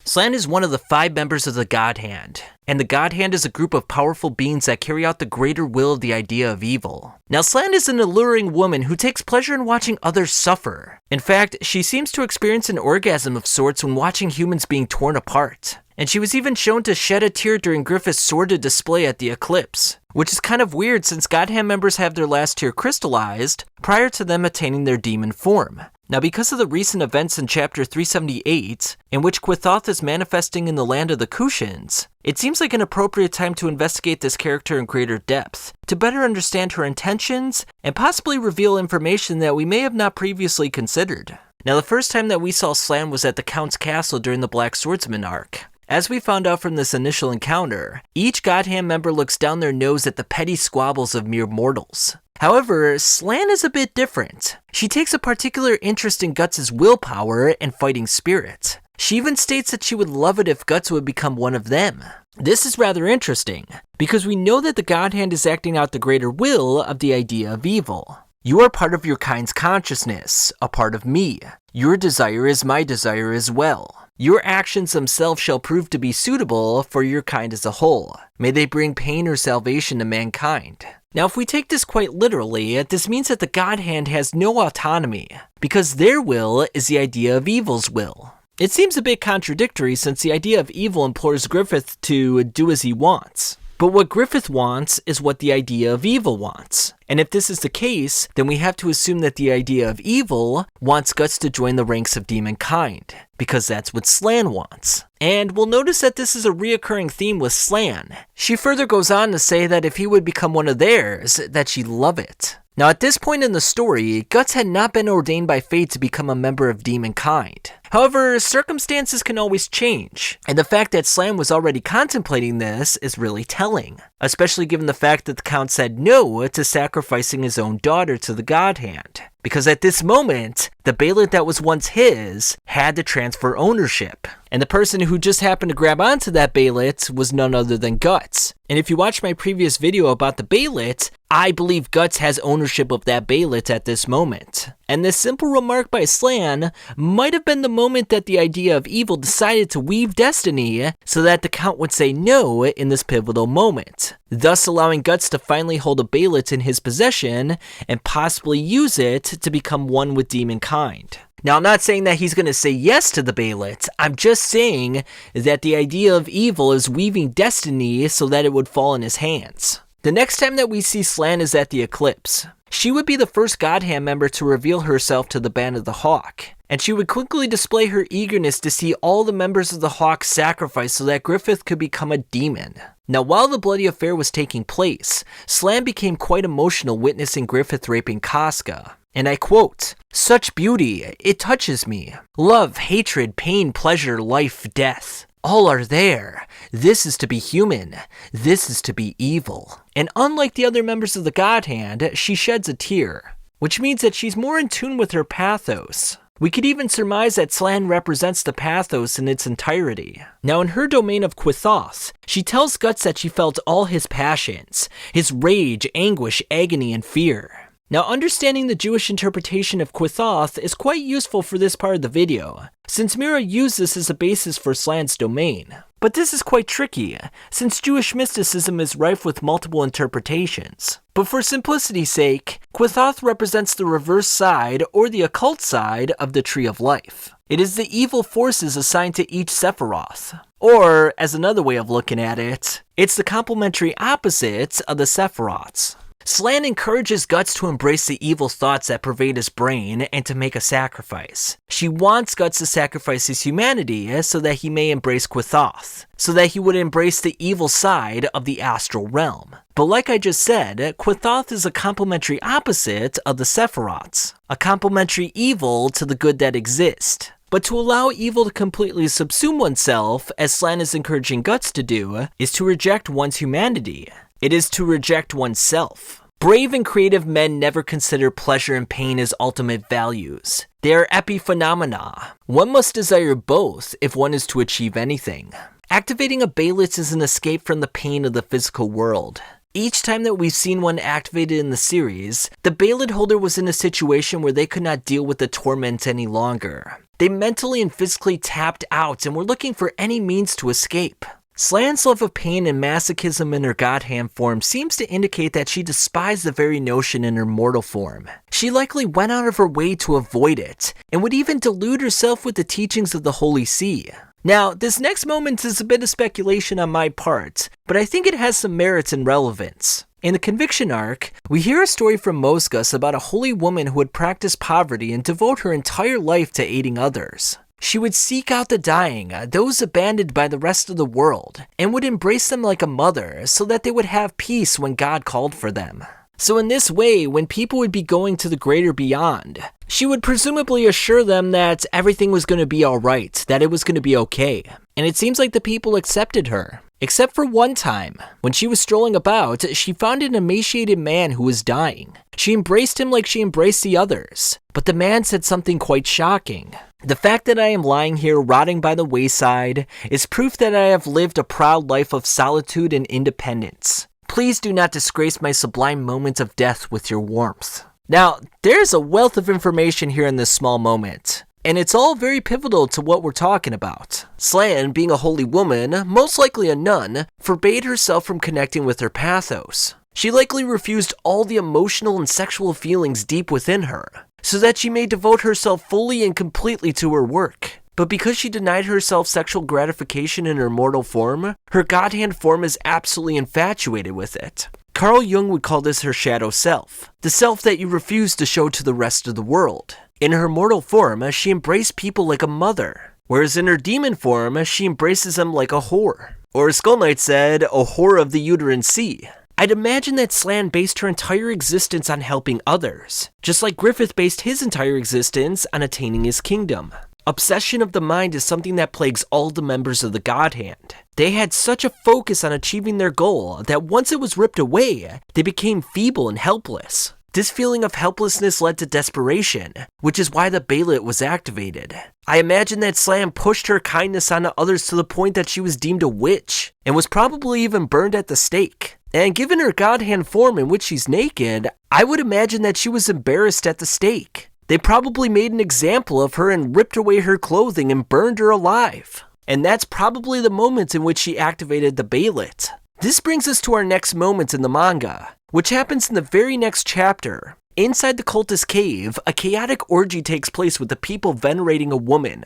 Slan is one of the 5 members of the God Hand, and the God Hand is a group of powerful beings that carry out the greater will of the idea of evil. Now, Slan is an alluring woman who takes pleasure in watching others suffer. In fact, she seems to experience an orgasm of sorts when watching humans being torn apart. And she was even shown to shed a tear during Griffith's sordid display at the eclipse, which is kind of weird since God Hand members have their last tear crystallized prior to them attaining their demon form. Now, because of the recent events in Chapter 378, in which Quithoth is manifesting in the land of the Kushans, it seems like an appropriate time to investigate this character in greater depth, to better understand her intentions, and possibly reveal information that we may have not previously considered. Now, the first time that we saw Slan was at the Count's Castle during the Black Swordsman arc. As we found out from this initial encounter, each God Hand member looks down their nose at the petty squabbles of mere mortals. However, Slan is a bit different. She takes a particular interest in Guts' willpower and fighting spirit. She even states that she would love it if Guts would become one of them. This is rather interesting, because we know that the God Hand is acting out the greater will of the idea of evil. You are part of your kind's consciousness, a part of me. Your desire is my desire as well. Your actions themselves shall prove to be suitable for your kind as a whole. May they bring pain or salvation to mankind. Now, if we take this quite literally, this means that the God Hand has no autonomy, because their will is the idea of evil's will. It seems a bit contradictory since the idea of evil implores Griffith to do as he wants. But what Griffith wants is what the idea of evil wants. And if this is the case, then we have to assume that the idea of evil wants Guts to join the ranks of demonkind, because that's what Slan wants. And we'll notice that this is a reoccurring theme with Slan. She further goes on to say that if he would become one of theirs, that she'd love it. Now, at this point in the story, Guts had not been ordained by fate to become a member of demonkind. However, circumstances can always change, and the fact that Slan was already contemplating this is really telling, especially given the fact that the Count said no to sacrificing his own daughter to the God Hand. Because at this moment, the Behelit that was once his had to transfer ownership. And the person who just happened to grab onto that Behelit was none other than Guts. And if you watch my previous video about the Behelit, I believe Guts has ownership of that Behelit at this moment. And this simple remark by Slan might have been the moment that the idea of evil decided to weave destiny so that the Count would say no in this pivotal moment, thus allowing Guts to finally hold a Behelit in his possession and possibly use it to become one with demonkind. Now, I'm not saying that he's going to say yes to the Behelit. I'm just saying that the idea of evil is weaving destiny so that it would fall in his hands. The next time that we see Slan is at the eclipse. She would be the first God Hand member to reveal herself to the Band of the Hawk, and she would quickly display her eagerness to see all the members of the Hawk sacrificed so that Griffith could become a demon. Now, while the bloody affair was taking place, Slan became quite emotional witnessing Griffith raping Casca. And I quote, "Such beauty, it touches me. Love, hatred, pain, pleasure, life, death. All are there. This is to be human. This is to be evil." And unlike the other members of the God Hand, she sheds a tear, which means that she's more in tune with her pathos. We could even surmise that Slan represents the pathos in its entirety. Now, in her domain of Quithoth, she tells Guts that she felt all his passions, his rage, anguish, agony, and fear. Now, understanding the Jewish interpretation of Quithoth is quite useful for this part of the video, since Mira used this as a basis for Slan's domain. But this is quite tricky, since Jewish mysticism is rife with multiple interpretations. But for simplicity's sake, Quithoth represents the reverse side, or the occult side, of the Tree of Life. It is the evil forces assigned to each Sephiroth. Or, as another way of looking at it, it's the complementary opposites of the Sephiroths. Slan encourages Guts to embrace the evil thoughts that pervade his brain and to make a sacrifice. She wants Guts to sacrifice his humanity so that he may embrace Quithoth, so that he would embrace the evil side of the astral realm. But like I just said, Quithoth is a complementary opposite of the Sephiroths, a complementary evil to the good that exists. But to allow evil to completely subsume oneself, as Slan is encouraging Guts to do, is to reject one's humanity. It is to reject oneself. Brave and creative men never consider pleasure and pain as ultimate values. They are epiphenomena. One must desire both if one is to achieve anything. Activating a Behelit is an escape from the pain of the physical world. Each time that we've seen one activated in the series, the Behelit holder was in a situation where they could not deal with the torment any longer. They mentally and physically tapped out and were looking for any means to escape. Slan's love of pain and masochism in her god hand form seems to indicate that she despised the very notion in her mortal form. She likely went out of her way to avoid it, and would even delude herself with the teachings of the Holy See. Now, this next moment is a bit of speculation on my part, but I think it has some merits and relevance. In the Conviction arc, we hear a story from Mosgus about a holy woman who would practice poverty and devote her entire life to aiding others. She would seek out the dying, those abandoned by the rest of the world, and would embrace them like a mother so that they would have peace when God called for them. So in this way, when people would be going to the greater beyond, she would presumably assure them that everything was going to be alright, that it was going to be okay. And it seems like the people accepted her. Except for one time, when she was strolling about, she found an emaciated man who was dying. She embraced him like she embraced the others, but the man said something quite shocking. The fact that I am lying here rotting by the wayside is proof that I have lived a proud life of solitude and independence. Please do not disgrace my sublime moment of death with your warmth. Now, there's a wealth of information here in this small moment, and it's all very pivotal to what we're talking about. Slan, being a holy woman, most likely a nun, forbade herself from connecting with her pathos. She likely refused all the emotional and sexual feelings deep within her, so that she may devote herself fully and completely to her work. But because she denied herself sexual gratification in her mortal form, her god hand form is absolutely infatuated with it. Carl Jung would call this her shadow self, the self that you refuse to show to the rest of the world. In her mortal form, she embraced people like a mother, whereas in her demon form, she embraces them like a whore. Or as Skull Knight said, a whore of the uterine sea. I'd imagine that Slan based her entire existence on helping others, just like Griffith based his entire existence on attaining his kingdom. Obsession of the mind is something that plagues all the members of the God Hand. They had such a focus on achieving their goal that once it was ripped away, they became feeble and helpless. This feeling of helplessness led to desperation, which is why the Behelit was activated. I imagine that Slan pushed her kindness onto others to the point that she was deemed a witch, and was probably even burned at the stake. And given her god hand form in which she's naked, I would imagine that she was embarrassed at the stake. They probably made an example of her and ripped away her clothing and burned her alive. And that's probably the moment in which she activated the Behelit. This brings us to our next moment in the manga, which happens in the very next chapter. Inside the cultist cave, a chaotic orgy takes place with the people venerating a woman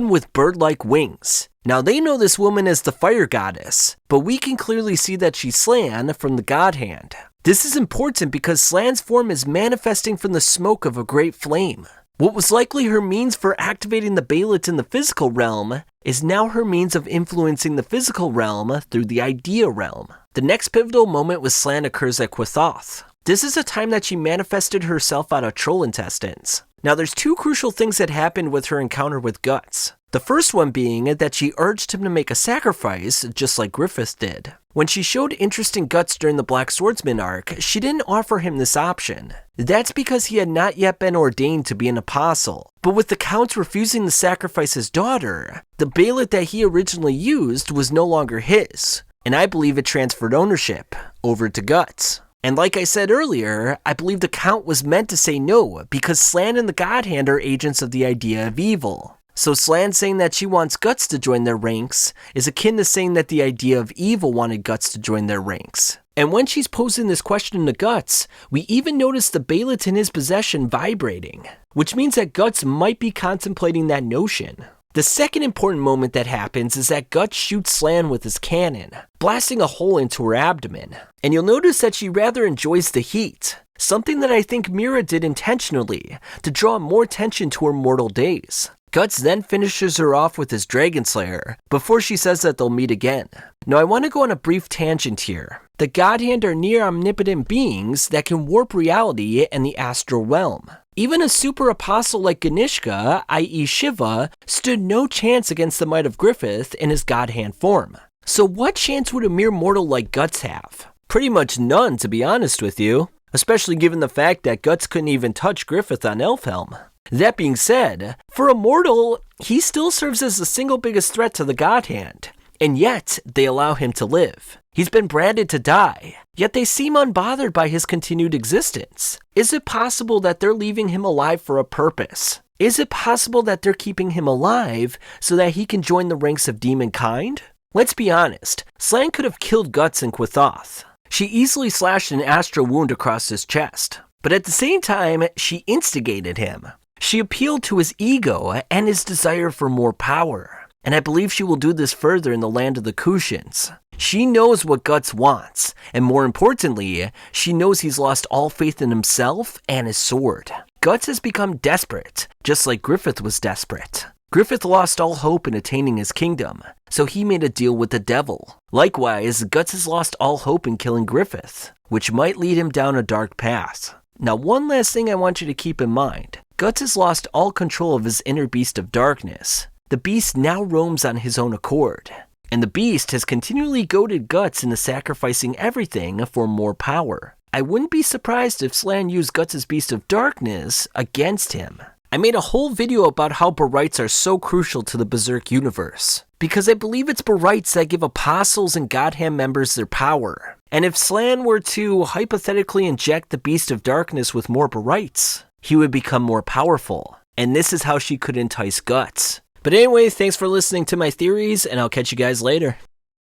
with bird-like wings. Now they know this woman as the fire goddess, but we can clearly see that she's Slan from the god hand. This is important because Slan's form is manifesting from the smoke of a great flame. What was likely her means for activating the Behelit in the physical realm is now her means of influencing the physical realm through the idea realm. The next pivotal moment with Slan occurs at Quathoth. This is a time that she manifested herself out of troll intestines. Now there's two crucial things that happened with her encounter with Guts. The first one being that she urged him to make a sacrifice, just like Griffith did. When she showed interest in Guts during the Black Swordsman arc, she didn't offer him this option. That's because he had not yet been ordained to be an apostle. But with the Count refusing to sacrifice his daughter, the Behelit that he originally used was no longer his, and I believe it transferred ownership over to Guts. And like I said earlier, I believe the Count was meant to say no because Slan and the God Hand are agents of the idea of evil. So Slan saying that she wants Guts to join their ranks is akin to saying that the idea of evil wanted Guts to join their ranks. And when she's posing this question to Guts, we even notice the Behelit in his possession vibrating, which means that Guts might be contemplating that notion. The second important moment that happens is that Guts shoots Slan with his cannon, blasting a hole into her abdomen. And you'll notice that she rather enjoys the heat, something that I think Mira did intentionally to draw more attention to her mortal days. Guts then finishes her off with his Dragon Slayer before she says that they'll meet again. Now I want to go on a brief tangent here. The God Hand are near omnipotent beings that can warp reality and the astral realm. Even a super apostle like Ganishka, i.e. Shiva, stood no chance against the might of Griffith in his God Hand form. So what chance would a mere mortal like Guts have? Pretty much none, to be honest with you. Especially given the fact that Guts couldn't even touch Griffith on Elfhelm. That being said, for a mortal, he still serves as the single biggest threat to the God Hand. and yet they allow him to live. He's been branded to die, yet they seem unbothered by his continued existence. Is it possible that they're leaving him alive for a purpose? Is it possible that they're keeping him alive so that he can join the ranks of demonkind? Let's be honest, Slan could have killed Guts and Quathoth. She easily slashed an astral wound across his chest, but at the same time, she instigated him. She appealed to his ego and his desire for more power, and I believe she will do this further in the land of the Kushans. She knows what Guts wants, and more importantly, she knows he's lost all faith in himself and his sword. Guts has become desperate, just like Griffith was desperate. Griffith lost all hope in attaining his kingdom, so he made a deal with the devil. Likewise, Guts has lost all hope in killing Griffith, which might lead him down a dark path. Now, one last thing I want you to keep in mind. Guts has lost all control of his inner beast of darkness. The beast now roams on his own accord, and the beast has continually goaded Guts into sacrificing everything for more power. I wouldn't be surprised if Slan used Guts' beast of darkness against him. I made a whole video about how Behelits are so crucial to the Berserk universe, because I believe it's Behelits that give apostles and Godhand members their power. And if Slan were to hypothetically inject the beast of darkness with more Behelits, he would become more powerful. And this is how she could entice Guts. But anyway, thanks for listening to my theories, and I'll catch you guys later.